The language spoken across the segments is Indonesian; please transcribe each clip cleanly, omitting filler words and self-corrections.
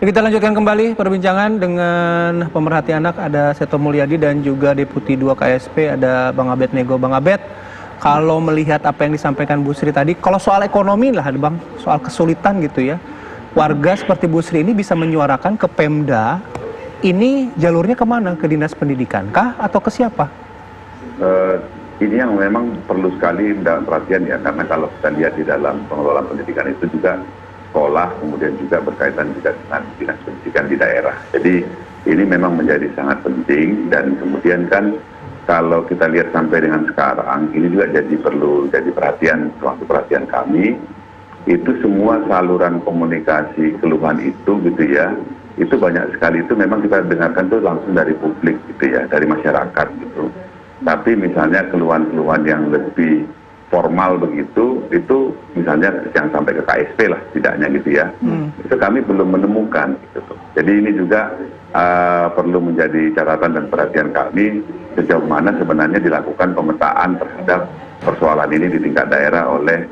Kita lanjutkan kembali perbincangan dengan pemerhati anak, ada Seto Mulyadi dan juga Deputi 2 KSP ada Bang Abed Nego. Bang Abed, kalau melihat apa yang disampaikan Bu Sri tadi, kalau soal ekonomi lah Bang, soal kesulitan gitu ya, warga seperti Bu Sri ini bisa menyuarakan ke Pemda, ini jalurnya kemana? Ke Dinas Pendidikan kah atau ke siapa? Ini yang memang perlu sekali mendapat perhatian ya, karena kalau kita lihat di dalam pengelolaan pendidikan itu juga sekolah, kemudian juga berkaitan juga dengan dinas pendidikan di daerah. Jadi ini memang menjadi sangat penting, dan kemudian kan kalau kita lihat sampai dengan sekarang, ini juga perlu jadi perhatian, termasuk perhatian kami, itu semua saluran komunikasi keluhan itu gitu ya, itu banyak sekali itu memang kita dengarkan tuh langsung dari publik gitu ya, dari masyarakat gitu. Tapi misalnya keluhan-keluhan yang lebih formal begitu, itu misalnya yang sampai ke KSP lah setidaknya gitu ya, itu kami belum menemukan gitu. Jadi ini juga perlu menjadi catatan dan perhatian kami sejauh mana sebenarnya dilakukan pemetaan terhadap persoalan ini di tingkat daerah oleh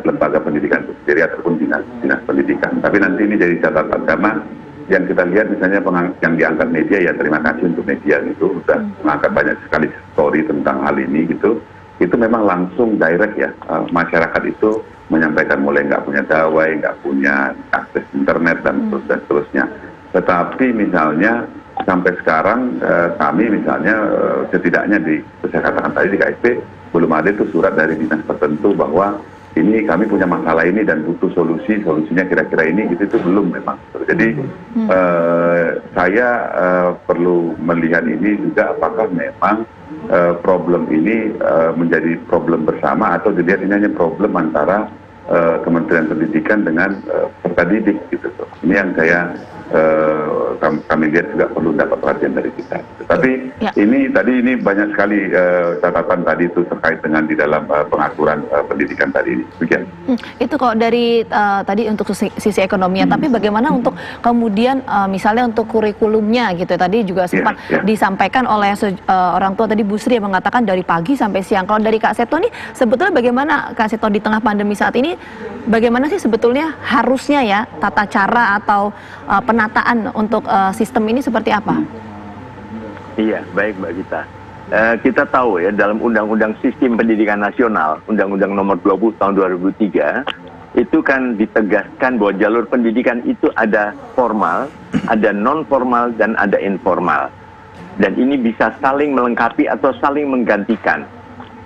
lembaga pendidikan itu sendiri ataupun dinas pendidikan. Tapi nanti ini jadi catatan, karena yang kita lihat misalnya yang diangkat media, ya terima kasih untuk media gitu, sudah mengangkat banyak sekali story tentang hal ini gitu. Itu memang langsung direct ya, masyarakat itu menyampaikan mulai nggak punya gawai, nggak punya akses internet dan seterusnya. Tetapi misalnya sampai sekarang kami misalnya setidaknya saya katakan tadi di KSP belum ada itu surat dari dinas tertentu bahwa ini kami punya masalah ini dan butuh solusinya kira-kira ini gitu, itu belum memang. Jadi saya perlu melihat ini juga apakah memang problem ini menjadi problem bersama atau dilihat ini hanya problem antara Kementerian Pendidikan dengan peserta didik gitu. Ini yang kami lihat juga perlu dapat perhatian dari kita. Tapi ini banyak sekali catatan tadi itu terkait dengan di dalam pengaturan pendidikan tadi ini. Begitu. Itu kok dari tadi untuk sisi ekonominya, tapi bagaimana untuk kemudian misalnya untuk kurikulumnya gitu. Tadi juga sempat disampaikan oleh orang tua tadi Bu Sri yang mengatakan dari pagi sampai siang. Kalau dari Kak Seto nih sebetulnya bagaimana Kak Seto di tengah pandemi saat ini, bagaimana sih sebetulnya harusnya ya tata cara atau penataan untuk sistem ini seperti apa? Iya, baik Mbak Gita. Kita tahu ya dalam Undang-Undang Sistem Pendidikan Nasional, Undang-Undang Nomor 20 Tahun 2003, itu kan ditegaskan bahwa jalur pendidikan itu ada formal, ada non formal dan ada informal. Dan ini bisa saling melengkapi atau saling menggantikan.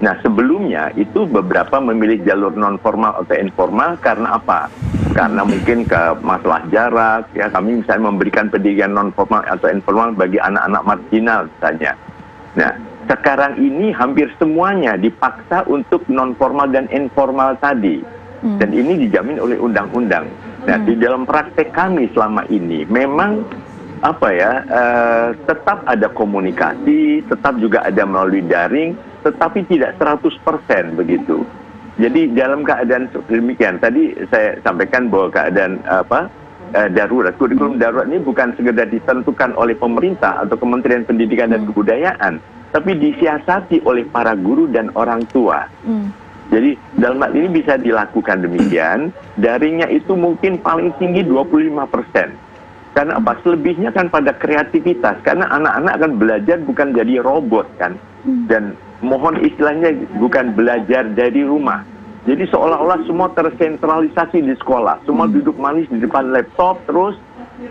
Nah, sebelumnya itu beberapa memilih jalur non formal atau informal karena apa? Karena mungkin ke masalah jarak, ya kami misalnya memberikan pendidikan non formal atau informal bagi anak-anak marginal misalnya. Nah, sekarang ini hampir semuanya dipaksa untuk non formal dan informal tadi, dan ini dijamin oleh undang-undang. Nah, di dalam praktek kami selama ini memang tetap ada komunikasi, tetap juga ada melalui daring, tetapi tidak 100% begitu. Jadi dalam keadaan demikian, tadi saya sampaikan bahwa keadaan darurat, kurikulum darurat ini bukan sekedar ditentukan oleh pemerintah atau Kementerian Pendidikan dan Kebudayaan, tapi disiasati oleh para guru dan orang tua. Jadi dalam hal ini bisa dilakukan demikian, daringnya itu mungkin paling tinggi 25%. Karena apa? Selebihnya kan pada kreativitas, karena anak-anak akan belajar bukan jadi robot kan, dan mohon istilahnya bukan belajar dari rumah. Jadi seolah-olah semua tersentralisasi di sekolah, semua duduk manis di depan laptop terus,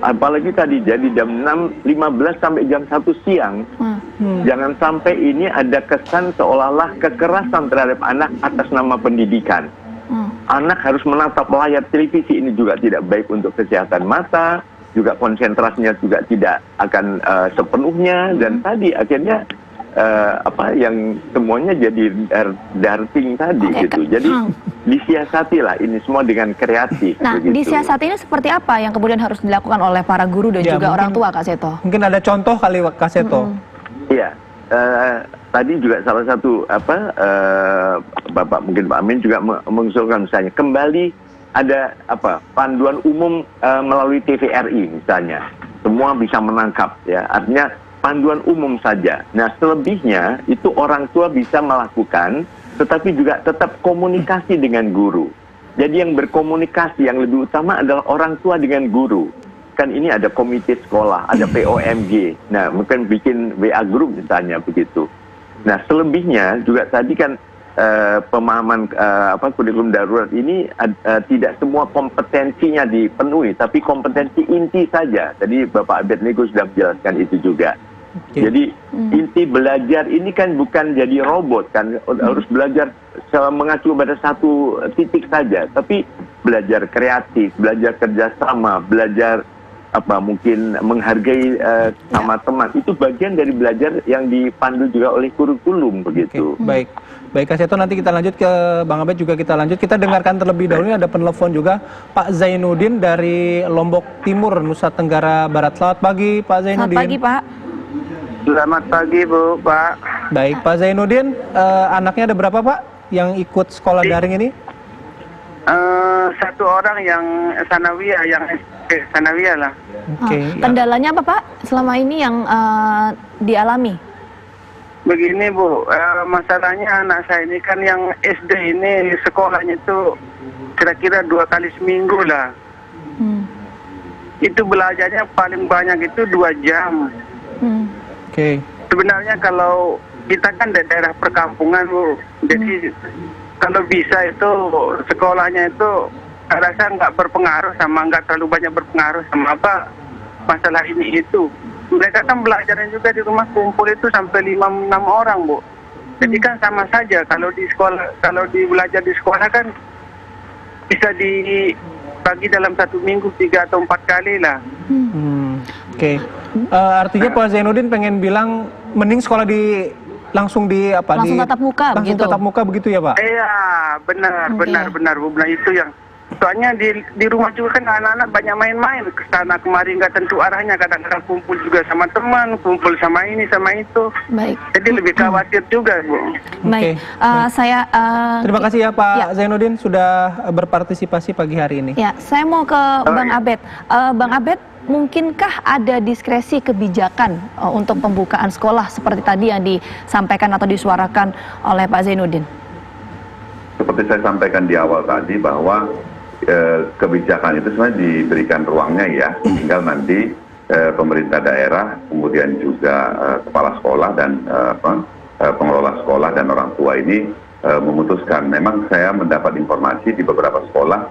apalagi tadi jadi jam 6.15 sampai jam 1 siang. Jangan sampai ini ada kesan seolah-olah kekerasan terhadap anak atas nama pendidikan. Anak harus menatap layar televisi, ini juga tidak baik untuk kesehatan mata, juga konsentrasinya juga tidak akan sepenuhnya, dan tadi akhirnya yang semuanya jadi darting tadi gitu. Jadi disiasatilah ini semua dengan kreatif. Nah, disiasati ini seperti apa yang kemudian harus dilakukan oleh para guru dan juga orang tua, Kak Seto? Mungkin ada contoh kali Kak Seto. Iya, tadi juga salah satu Bapak mungkin Pak Amin juga mengusulkan misalnya kembali ada panduan umum melalui TVRI misalnya, semua bisa menangkap ya, artinya panduan umum saja. Nah, selebihnya itu orang tua bisa melakukan, tetapi juga tetap komunikasi dengan guru. Jadi yang berkomunikasi yang lebih utama adalah orang tua dengan guru. kan ini ada komite sekolah, ada POMG. Nah, mungkin bikin WA group misalnya begitu. Nah, selebihnya juga tadi kan pemahaman kurikulum darurat ini tidak semua kompetensinya dipenuhi, tapi kompetensi inti saja. Tadi Bapak Abednego sudah menjelaskan itu juga. Jadi inti belajar ini kan bukan jadi robot kan, harus belajar mengacu pada satu titik saja, tapi belajar kreatif, belajar kerjasama, belajar mungkin menghargai sama teman, itu bagian dari belajar yang dipandu juga oleh kurikulum begitu. Baik Kak Seto, nanti kita lanjut ke Bang Abed, juga kita lanjut. Kita dengarkan terlebih dahulu, ini ada penelpon juga, Pak Zainuddin dari Lombok Timur, Nusa Tenggara Barat. Selamat pagi Pak Zainuddin. Selamat pagi Pak. Selamat pagi Bu, Pak. Baik Pak Zainuddin, anaknya ada berapa Pak yang ikut sekolah daring ini? Satu orang yang sanawiyah, yang sanawiyah lah. Kendalanya apa Pak selama ini yang dialami? Begini Bu, masalahnya anak saya ini kan yang SD ini sekolahnya itu kira-kira 2 kali seminggu lah. Itu belajarnya paling banyak itu 2 jam. Sebenarnya kalau kita kan di daerah perkampungan Bu, jadi kalau bisa itu sekolahnya itu rasa nggak berpengaruh sama, nggak terlalu banyak berpengaruh sama masalah ini itu. Mereka kan belajarnya juga di rumah kumpul itu sampai 5-6 orang Bu. Jadi kan sama saja kalau di sekolah, kalau belajar di sekolah kan bisa dibagi dalam 1 minggu 3 atau 4 kali lah. Artinya Pak Zainuddin pengen bilang mending sekolah langsung tatap muka langsung begitu. tatap muka begitu ya Pak? Iya, benar Bu. Nah itu yang soalnya di rumah juga kan anak-anak banyak main-main ke sana kemari, nggak tentu arahnya, kadang-kadang kumpul juga sama teman, kumpul sama ini sama itu. Baik. Jadi lebih khawatir juga Bu. Baik. Terima kasih ya Pak Zainuddin sudah berpartisipasi pagi hari ini. Ya, saya mau ke Bang Abed. Bang Abed, mungkinkah ada diskresi kebijakan untuk pembukaan sekolah seperti tadi yang disampaikan atau disuarakan oleh Pak Zainuddin? Seperti saya sampaikan di awal tadi bahwa kebijakan itu sebenarnya diberikan ruangnya ya, tinggal nanti pemerintah daerah, kemudian juga kepala sekolah dan pengelola sekolah dan orang tua ini memutuskan. Memang saya mendapat informasi di beberapa sekolah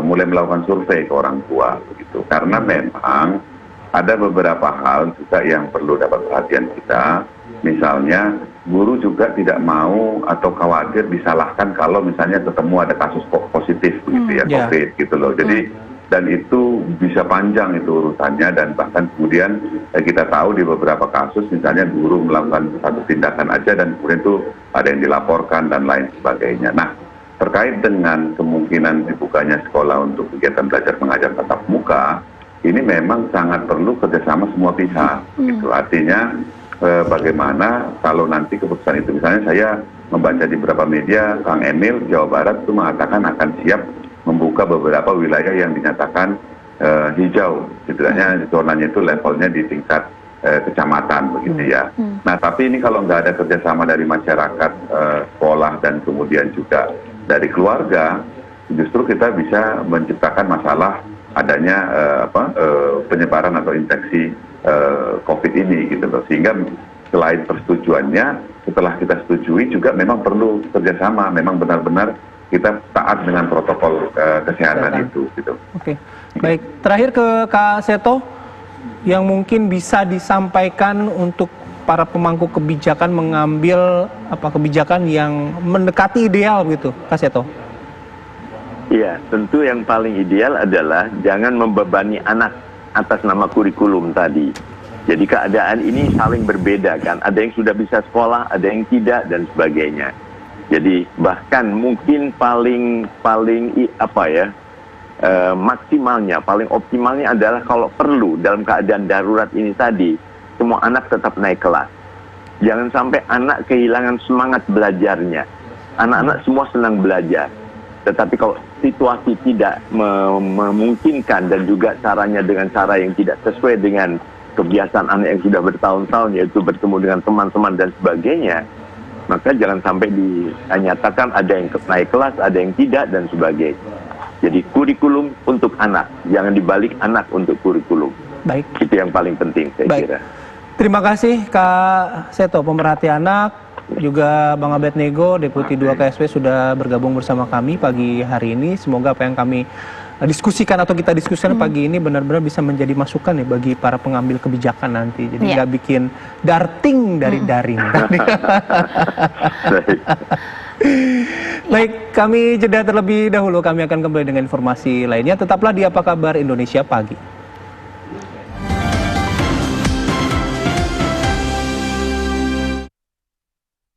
mulai melakukan survei ke orang tua begitu, karena memang ada beberapa hal juga yang perlu dapat perhatian kita. Misalnya guru juga tidak mau atau khawatir disalahkan kalau misalnya ketemu ada kasus positif begitu ya, COVID gitu loh. Jadi dan itu bisa panjang itu urusannya, dan bahkan kemudian kita tahu di beberapa kasus misalnya guru melakukan satu tindakan aja dan kemudian itu ada yang dilaporkan dan lain sebagainya. Nah, terkait dengan kemungkinan dibukanya sekolah untuk kegiatan belajar mengajar tatap muka, ini memang sangat perlu kerjasama semua pihak. Gitu. Artinya bagaimana kalau nanti keputusan itu, misalnya saya membaca di beberapa media, Kang Emil Jawa Barat itu mengatakan akan siap membuka beberapa wilayah yang dinyatakan hijau, setidaknya zonanya itu levelnya di tingkat kecamatan begitu ya. Nah tapi ini kalau nggak ada kerjasama dari masyarakat, sekolah dan kemudian juga dari keluarga, justru kita bisa menciptakan masalah adanya penyebaran atau infeksi COVID ini gitu loh. Sehingga selain persetujuannya, setelah kita setujui juga memang perlu kerjasama, memang benar-benar kita taat dengan protokol kesehatan itu gitu. Baik, terakhir ke Kak Seto, yang mungkin bisa disampaikan untuk para pemangku kebijakan mengambil kebijakan yang mendekati ideal gitu, Kak Seto. Iya, tentu yang paling ideal adalah jangan membebani anak atas nama kurikulum tadi. Jadi keadaan ini saling berbeda kan, ada yang sudah bisa sekolah, ada yang tidak dan sebagainya. Jadi bahkan mungkin paling maksimalnya, paling optimalnya adalah kalau perlu dalam keadaan darurat ini tadi, semua anak tetap naik kelas. Jangan sampai anak kehilangan semangat belajarnya. Anak-anak semua senang belajar. Tetapi kalau situasi tidak memungkinkan dan juga caranya dengan cara yang tidak sesuai dengan kebiasaan anak yang sudah bertahun-tahun, yaitu bertemu dengan teman-teman dan sebagainya, maka jangan sampai dinyatakan ada yang naik kelas, ada yang tidak dan sebagainya. Jadi kurikulum untuk anak, jangan dibalik anak untuk kurikulum. Baik. Itu yang paling penting saya Baik. kira. Terima kasih Kak Seto, pemerhati anak, juga Bang Abednego, Deputi 2 KSP sudah bergabung bersama kami pagi hari ini. Semoga apa yang kami diskusikan atau kita diskusikan pagi ini benar-benar bisa menjadi masukan ya bagi para pengambil kebijakan nanti. Jadi nggak bikin darting dari daring. Baik, kami jeda terlebih dahulu. Kami akan kembali dengan informasi lainnya. Tetaplah di Apa Kabar Indonesia Pagi.